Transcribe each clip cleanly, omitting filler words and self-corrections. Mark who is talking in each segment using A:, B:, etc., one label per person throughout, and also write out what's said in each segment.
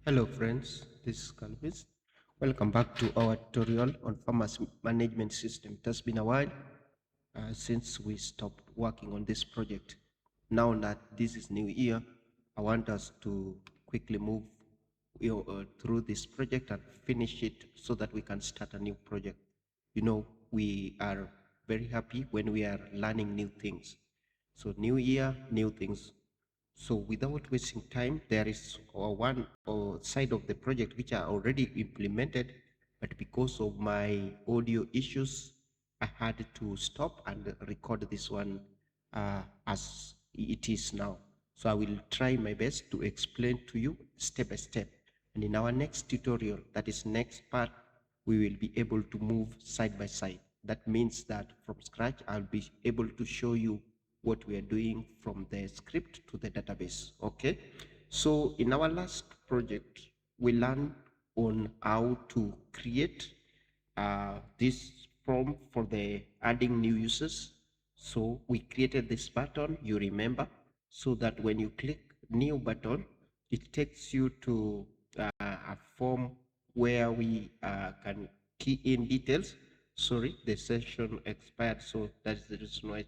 A: Hello friends, this is Calvis. Welcome back to our tutorial on farmers management system. It has been a while since we stopped working on this project. Now that this is new year, I want us to quickly move through this project and finish it so that we can start a new project. You know, we are very happy when we are learning new things. So new year, new things. So without wasting time, there is one side of the project which are already implemented, but because of my audio issues, I had to stop and record this one as it is now. So I will try my best to explain to you step by step. And in our next tutorial, that is next part, we will be able to move side by side. That means that from scratch, I'll be able to show you what we are doing from the script to the database. Okay, so in our last project we learned on how to create this form for the adding new users. So we created this button, you remember, so that when you click new button, it takes you to a form where we can key in details. Sorry, the session expired, so that's the reason why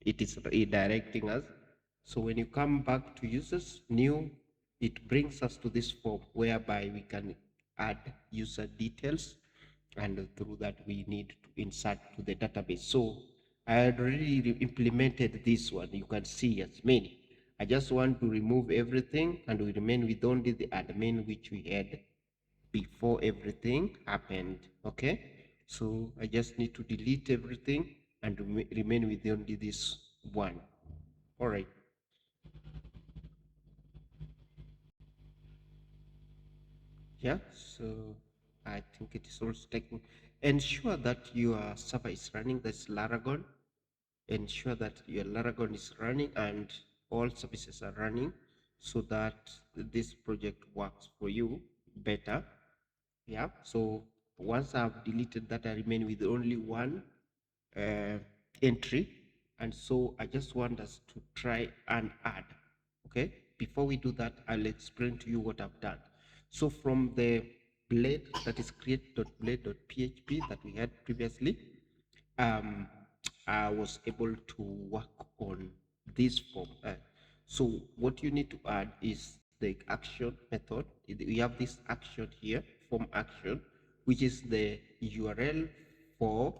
A: it is redirecting us. So when you come back to users new, it brings us to this form whereby we can add user details, and through that we need to insert to the database. So I had already implemented this one. You can see as many. I just want to remove everything and we remain with only the admin which we had before everything happened. Okay, so I just need to delete everything and remain with only this one. All right. Yeah, so I think it is also taking. Ensure that your server is running. That's Laravel. Ensure that your Laravel is running and all services are running so that this project works for you better. Yeah, so once I've deleted that, I remain with only one entry, and so I just want us to try and add. Okay, before we do that, I'll explain to you what I've done. So from the blade, that is create.blade.php that we had previously, um, I was able to work on this form. So what you need to add is the action method. We have this action here, form action, which is the URL for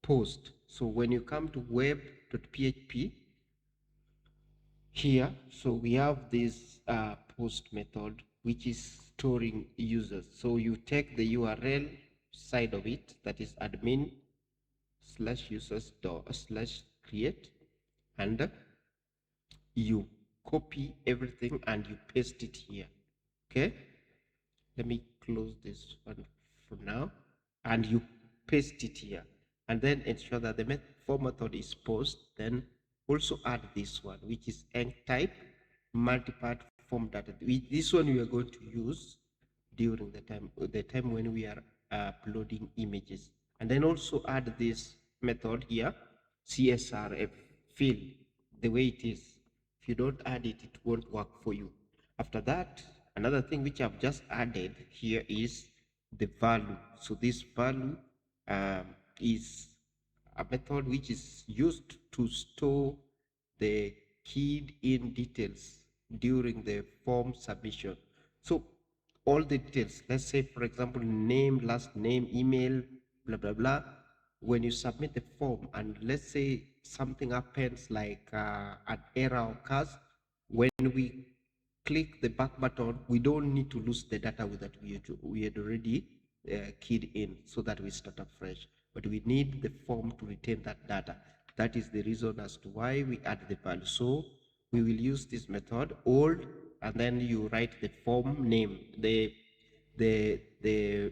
A: post. So when you come to web.php here, so we have this post method, which is storing users. So you take the URL side of it, that is admin slash users dot slash create, and you copy everything and you paste it here. Okay, let me close this one for now, and you paste it here, and then ensure that the form method is post. Then also add this one, which is end type multipart form data. This one we are going to use during the time when we are uploading images. And then also add this method here, CSRF field, the way it is. If you don't add it, it won't work for you. After that, another thing which I've just added here is the value. So this value is a method which is used to store the keyed in details during the form submission. So all the details, let's say for example, name, last name, email, blah, blah, blah. When you submit the form and let's say something happens like an error occurs, when we click the back button, we don't need to lose the data that we had already keyed in so that we start afresh. But we need the form to retain that data. That is the reason as to why we add the value. So we will use this method old, and then you write the form name, the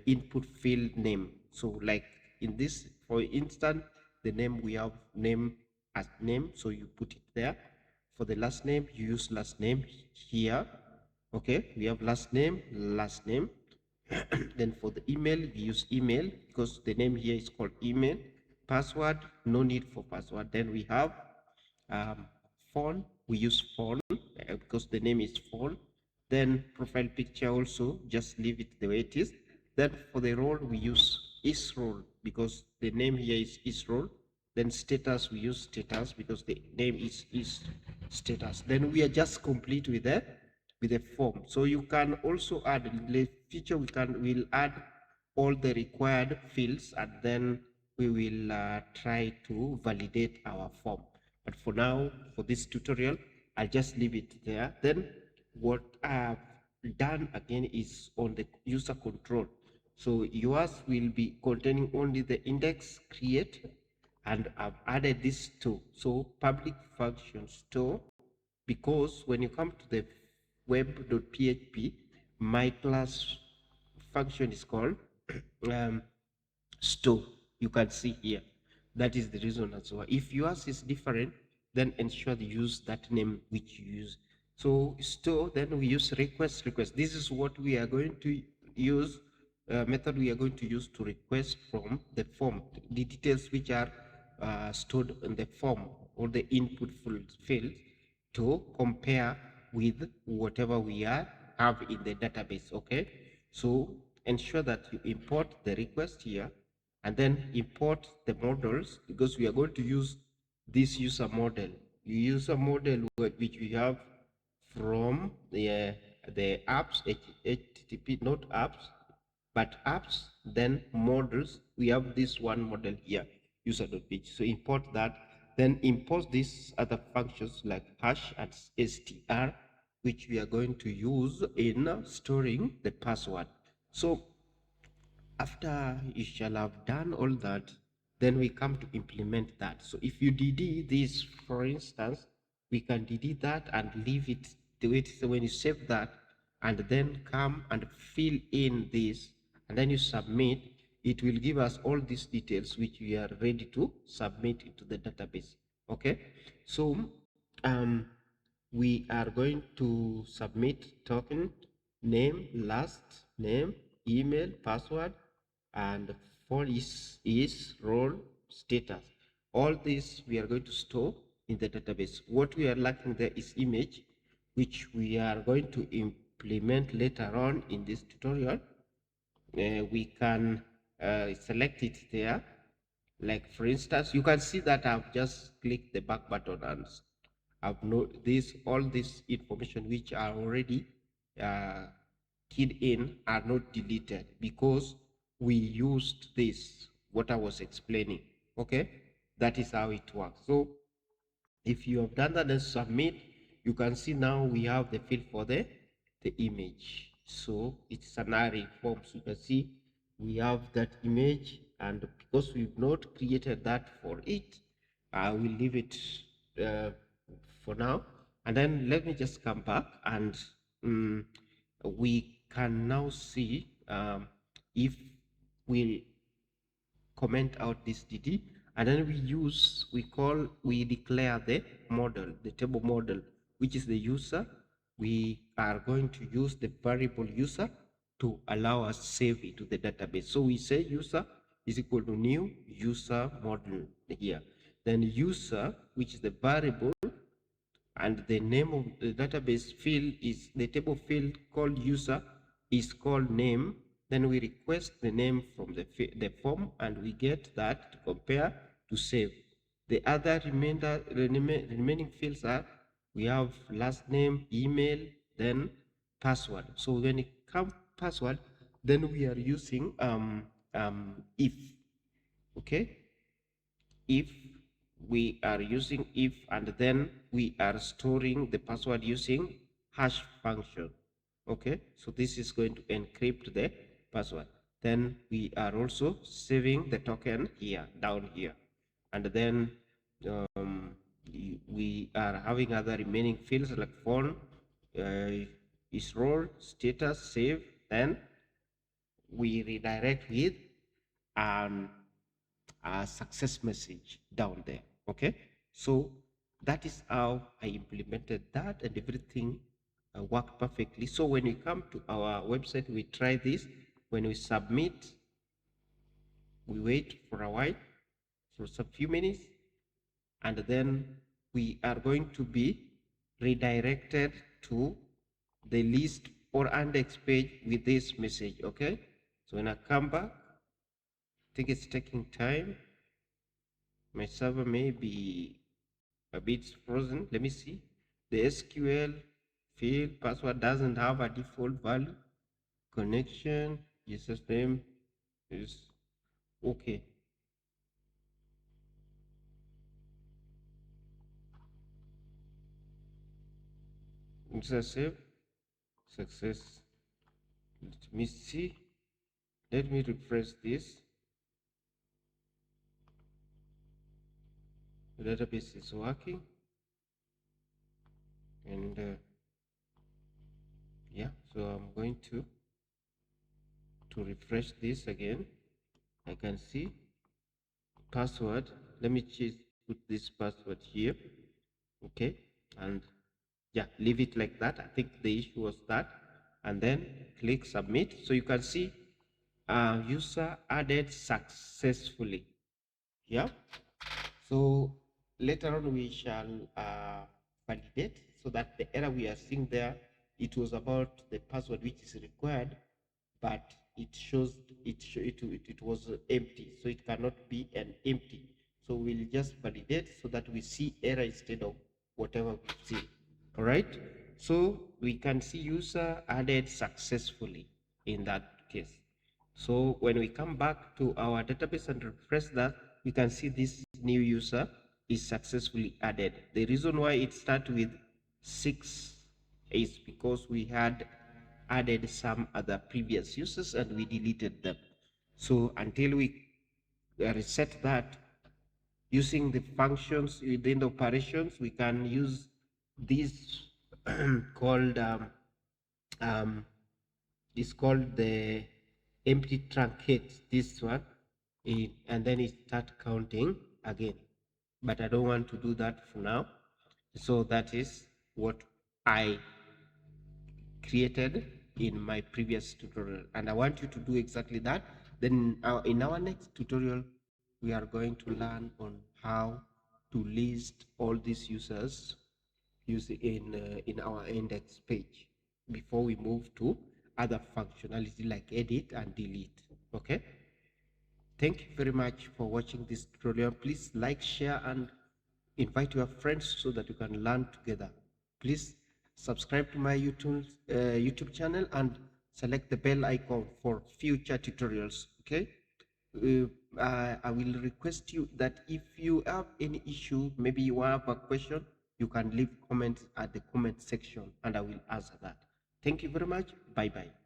A: input field name. So like in this, for instance, the name, we have name as name, so you put it there. For the last name, you use last name here. Okay, we have last name. Then for the email, we use email because the name here is called email. Password, no need for password. Then we have phone, we use phone because the name is phone. Then profile picture also, just leave it the way it is. Then for the role, we use is role because the name here is role. Then status, we use status because the name is status. Then we are just complete with the form. So you can also add in the future, we'll add all the required fields, and then we will try to validate our form. But for now, for this tutorial, I'll just leave it there. Then what I've done again is on the user control. So yours will be containing only the index create, and I've added this to so public function store, because when you come to the web.php, my class function is called store. You can see here. That is the reason as well. If yours is different, then ensure you use that name which you use. So store, then we use request. This is what we are going to use, method we are going to use to request from the form the details which are stored in the form or the input field to compare with whatever we have in the database. Okay, so ensure that you import the request here and then import the models, because we are going to use this user model. You use a model which we have from the apps, HTTP, not apps, but apps, then models. We have this one model here, user.page. So import that, then import these other functions like hash and str, which we are going to use in storing the password. So after you shall have done all that, then we come to implement that. So if you dd this, for instance, we can dd that and leave it the way it is. So when you save that and then come and fill in this and then you submit, it will give us all these details which we are ready to submit into the database. Okay, so we are going to submit token name, last name, email, password, and for is role, status. All this we are going to store in the database. What we are lacking there is image, which we are going to implement later on in this tutorial. We can select it there. Like for instance, you can see that I've just clicked the back button and I've noted this, all this information which are already uh, keyed in are not deleted because we used this, what I was explaining. Okay, that is how it works. So if you have done that and submit, you can see now we have the field for the image. So it's an array form. So you can see we have that image, and because we've not created that for it, I will leave it uh, for now. And then let me just come back and we can now see if we comment out this dd, and then we declare the model, the table model, which is the user. We are going to use the variable user to allow us save it to the database. So we say user is equal to new user model here, then user, which is the variable, and the name of the database field is the table field called user is called name. Then we request the name from the form and we get that to compare to save. The other remaining fields are, we have last name, email, then password. So when it comes password, then we are using if. Okay, if we are using if, and then we are storing the password using hash function. Okay, so this is going to encrypt the password. Then we are also saving the token here, down here, and then we are having other remaining fields like phone, is role, status, save. Then we redirect with um, a success message down there. Okay, so that is how I implemented that, and everything worked perfectly. So when we come to our website, we try this. When we submit, we wait for a while, for some few minutes, and then we are going to be redirected to the list or index page with this message. Okay, so when I come back, I think it's taking time. My server may be a bit frozen. Let me see. The SQL field password doesn't have a default value. Connection user's name is okay. User save success. Let me see. Let me refresh this. The database is working, and yeah, so I'm going to refresh this again. I can see password. Let me put this password here. Okay, and yeah, leave it like that. I think the issue was that, and then click submit. So you can see user added successfully. Yeah, so later on we shall validate, so that the error we are seeing there, it was about the password which is required, but it shows it was empty, so it cannot be an empty. So we'll just validate so that we see error instead of whatever we've seen. All right, so we can see user added successfully in that case. So when we come back to our database and refresh that, we can see this new user is successfully added. The reason why it starts with 6 is because we had added some other previous users and we deleted them. So until we reset that, using the functions within the operations, we can use this called it's called the empty truncate, this one, and then it start counting again. But I don't want to do that for now. So that is what I created in my previous tutorial, and I want you to do exactly that. Then in our next tutorial, we are going to learn on how to list all these users in our index page before we move to other functionality like edit and delete. Okay, thank you very much for watching this tutorial. Please like, share, and invite your friends so that you can learn together. Please subscribe to my YouTube channel and select the bell icon for future tutorials. Okay, I will request you that if you have any issue, maybe you have a question, you can leave comments at the comment section and I will answer that. Thank you very much. Bye bye.